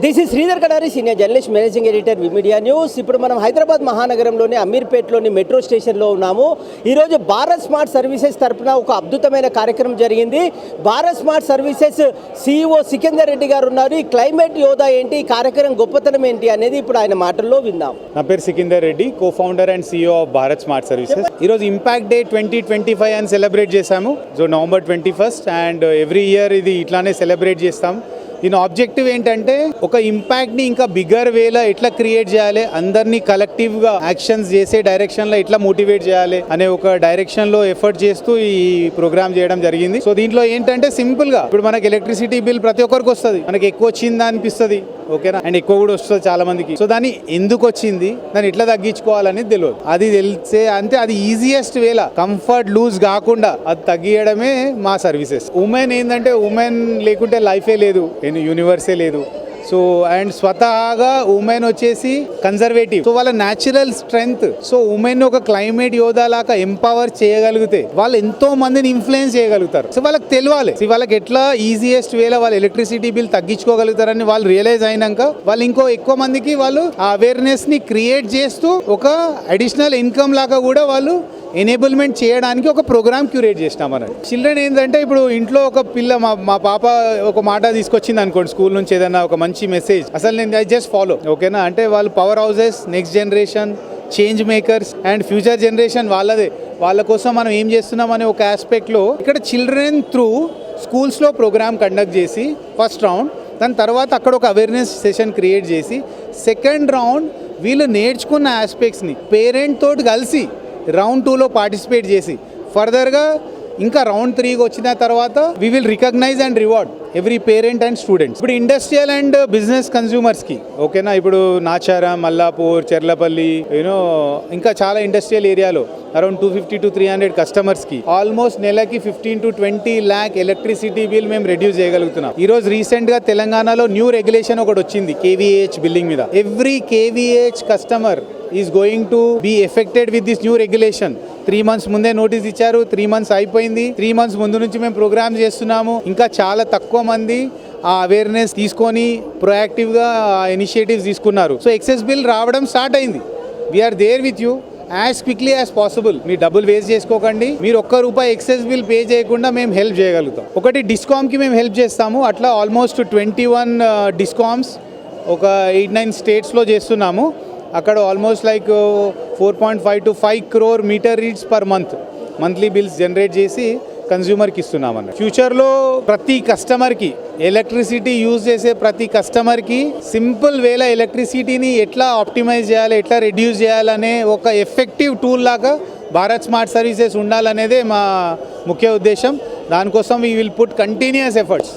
This is Sridhar Kadari, senior journalist, managing editor media news. ఇప్పుడు మనం Hyderabad మహానగరంలోని అమీర్పేట్లోని metro స్టేషన్లో ఉన్నాము. ఈరోజు భారత్ స్మార్ట్ సర్వీసెస్ తరఫున ఒక అద్భుతమైన కార్యక్రమం జరిగింది. Bharat smart services CEO Sikandar Reddy గారు ఉన్నారు. ఈ క్లైమేట్ యోధా ఏంటి, ఈ కార్యక్రమం గొప్పతనం ఏంటి అనేది ఇప్పుడు ఆయన మాటల్లో విందాం. నా పేరు Sikandar Reddy, co-founder and CEO of Bharat smart services. ఈరోజు ఇంపాక్ట్ డే 2025 అని సెలబ్రేట్ చేశాము. So November 21st and every year ఇది ఇట్లానే సెలబ్రేట్ చేస్తాం. దీని ఆబ్జెక్టివ్ ఏంటంటే ఒక ఇంపాక్ట్ని ఇంకా బిగ్గర్ వేలో ఎట్లా క్రియేట్ చేయాలి, అందరినీ కలెక్టివ్గా యాక్షన్స్ చేసే డైరెక్షన్లో ఎట్లా మోటివేట్ చేయాలి అనే ఒక డైరెక్షన్లో ఎఫర్ట్ చేస్తూ ఈ ప్రోగ్రామ్ చేయడం జరిగింది. సో దీంట్లో ఏంటంటే సింపుల్గా ఇప్పుడు మనకి ఎలక్ట్రిసిటీ బిల్ ప్రతి ఒక్కరికి వస్తుంది, మనకి ఎక్కువ వచ్చిందా అనిపిస్తుంది, ఓకేనా, అండ్ ఎక్కువ కూడా వస్తుంది చాలా మందికి. సో దాన్ని ఎందుకు వచ్చింది, దాన్ని ఎట్లా తగ్గించుకోవాలనేది తెలియదు. అది తెలిసే అంటే అది ఈజియెస్ట్ వేలా కంఫర్ట్ లూజ్ కాకుండా అది తగ్గియడమే మా సర్వీసెస్. ఉమెన్ ఏంటంటే ఉమెన్ లేకుంటే లైఫే లేదు, యూనివర్సే లేదు. సో అండ్ స్వతహాగా ఉమెన్ వచ్చేసి కన్జర్వేటివ్, సో వాళ్ళ న్యాచురల్ స్ట్రెంగ్త్. సో ఉమెన్ ఒక క్లైమేట్ యోధా లాగా ఎంపవర్ చేయగలిగితే వాళ్ళు ఎంతో మందిని ఇన్ఫ్లుయెన్స్ చేయగలుగుతారు. సో వాళ్ళకి తెలియాలి, వాళ్ళకి ఎట్లా ఈజియెస్ట్ వేలో వాళ్ళు ఎలక్ట్రిసిటీ బిల్ తగ్గించుకోగలుగుతారని వాళ్ళు రియలైజ్ అయినాక వాళ్ళు ఇంకో ఎక్కువ మందికి వాళ్ళు ఆ అవేర్నెస్ ని క్రియేట్ చేస్తూ ఒక అడిషనల్ ఇన్కమ్ లాగా కూడా వాళ్ళు ఎనేబుల్మెంట్ చేయడానికి ఒక ప్రోగ్రామ్ క్యూరేట్ చేసినాం అన్నట్టు. చిల్డ్రన్ ఏంటంటే ఇప్పుడు ఇంట్లో ఒక పిల్ల మా పాప ఒక మాట తీసుకొచ్చింది అనుకోండి స్కూల్ నుంచి, ఏదైనా ఒక మంచి మెసేజ్, అసలు నేను ఐ జస్ట్ ఫాలో, ఓకేనా. అంటే వాళ్ళు power houses, next generation, change makers and future generation వాళ్ళదే. వాళ్ళ కోసం మనం ఏం చేస్తున్నాం అనే ఒక ఆస్పెక్ట్లో ఇక్కడ చిల్డ్రన్ త్రూ స్కూల్స్లో ప్రోగ్రామ్ కండక్ట్ చేసి ఫస్ట్ రౌండ్, దాని తర్వాత అక్కడ ఒక అవేర్నెస్ సెషన్ క్రియేట్ చేసి సెకండ్ రౌండ్ వీళ్ళు నేర్చుకున్న ఆస్పెక్ట్స్ని పేరెంట్ తోటి కలిసి రౌండ్ 2లో పార్టిసిపేట్ చేసి ఫర్దర్గా ఇంకా రౌండ్ 3కి వచ్చిన తర్వాత we will recognise and reward every parent and students. ఇప్పుడు ఇండస్ట్రియల్ అండ్ బిజినెస్ కన్స్యూమర్స్కి, ఓకేనా, ఇప్పుడు నాచారం, మల్లాపూర్, చెర్లపల్లి, యూనో ఇంకా చాలా ఇండస్ట్రియల్ ఏరియాలో అరౌండ్ 250 to 300 కస్టమర్స్కి ఆల్మోస్ట్ నెలకి 15 to 20 lakh ఎలక్ట్రిసిటీ బిల్ మేము రెడ్యూస్ చేయగలుగుతున్నాం. ఈరోజు రీసెంట్గా తెలంగాణలో న్యూ రెగ్యులేషన్ ఒకటి వచ్చింది KVH బిల్లింగ్ మీద. Every KVH customer is going to be affected with this new regulation. 3 months ముందే నోటీస్ ఇచ్చారు, 3 months అయిపోయింది, 3 months ముందు నుంచి మేము ప్రోగ్రామ్ చేస్తున్నాము. ఇంకా చాలా తక్కువ మంది ఆ అవేర్నెస్ తీసుకొని ప్రొయాక్టివ్గా ఇనిషియేటివ్స్ తీసుకున్నారు. సో ఎక్సెస్ బిల్ రావడం స్టార్ట్ అయింది. We're there with you as quickly as possible. మీ డబ్బులు వేస్ట్ చేసుకోకండి, మీరు ₹1 ఎక్సెస్ బిల్ పే చేయకుండా మేము హెల్ప్ చేయగలుగుతాం. ఒకటి డిస్కామ్కి మేము హెల్ప్ చేస్తాము, అట్లా ఆల్మోస్ట్ 21 డిస్కామ్స్ ఒక 8-9 స్టేట్స్లో చేస్తున్నాము. అక్కడ almost like 4.5 to 5 crore meter reads per monthly bills generate చేసి కన్జ్యూమర్కి ఇస్తున్నామన్న. ఫ్యూచర్లో ప్రతి కస్టమర్కి ఎలక్ట్రిసిటీ యూజ్ చేసే ప్రతి కస్టమర్కి సింపుల్ వేలో ఎలక్ట్రిసిటీని ఎట్లా ఆప్టిమైజ్ చేయాలి, ఎట్లా రెడ్యూస్ చేయాలనే ఒక ఎఫెక్టివ్ టూల్ లాగా భారత్ స్మార్ట్ సర్వీసెస్ ఉండాలనేదే మా ముఖ్య ఉద్దేశం. దానికోసం we will put continuous efforts.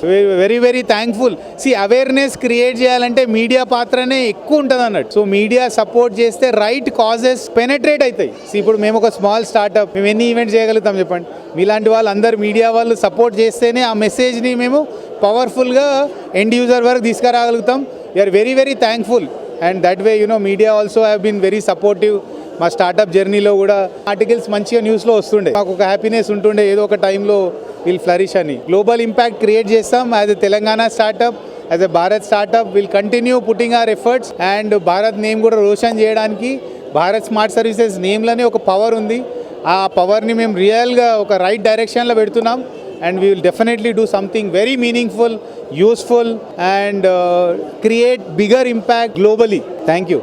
Very thankful. Awareness create చేయాలంటే మీడియా పాత్రనే ఎక్కువ ఉంటుంది అన్నట్టు. సో మీడియా సపోర్ట్ చేస్తే రైట్ కాజెస్ పెనట్రేట్ అవుతాయి. ఇప్పుడు మేము ఒక స్మాల్ స్టార్ట్అప్, మేము ఎన్ని ఈవెంట్స్ చేయగలుగుతాం చెప్పండి. మీలాంటి వాళ్ళు అందరు మీడియా వాళ్ళు సపోర్ట్ చేస్తేనే ఆ మెసేజ్ని మేము పవర్ఫుల్గా ఎండ్ యూజర్ వరకు తీసుకురాగలుగుతాం. We're very thankful and that way media also have been very supportive. మా స్టార్టప్ జర్నీలో కూడా ఆర్టికల్స్ మంచిగా న్యూస్లో వస్తుండే, మాకు ఒక హ్యాపీనెస్ ఉంటుండే, ఏదో ఒక టైంలో విల్ ఫ్లరిష్ అని. గ్లోబల్ ఇంపాక్ట్ క్రియేట్ చేస్తాం as a Telangana startup, as a Bharat startup. Will continue putting our efforts and Bharat name కూడా రోషన్ చేయడానికి భారత్ స్మార్ట్ సర్వీసెస్ నేమ్లోనే ఒక పవర్ ఉంది. ఆ పవర్ని మేము రియల్గా ఒక రైట్ డైరెక్షన్లో పెడుతున్నాం and we will definitely do something very meaningful, useful and create bigger impact globally. Thank you.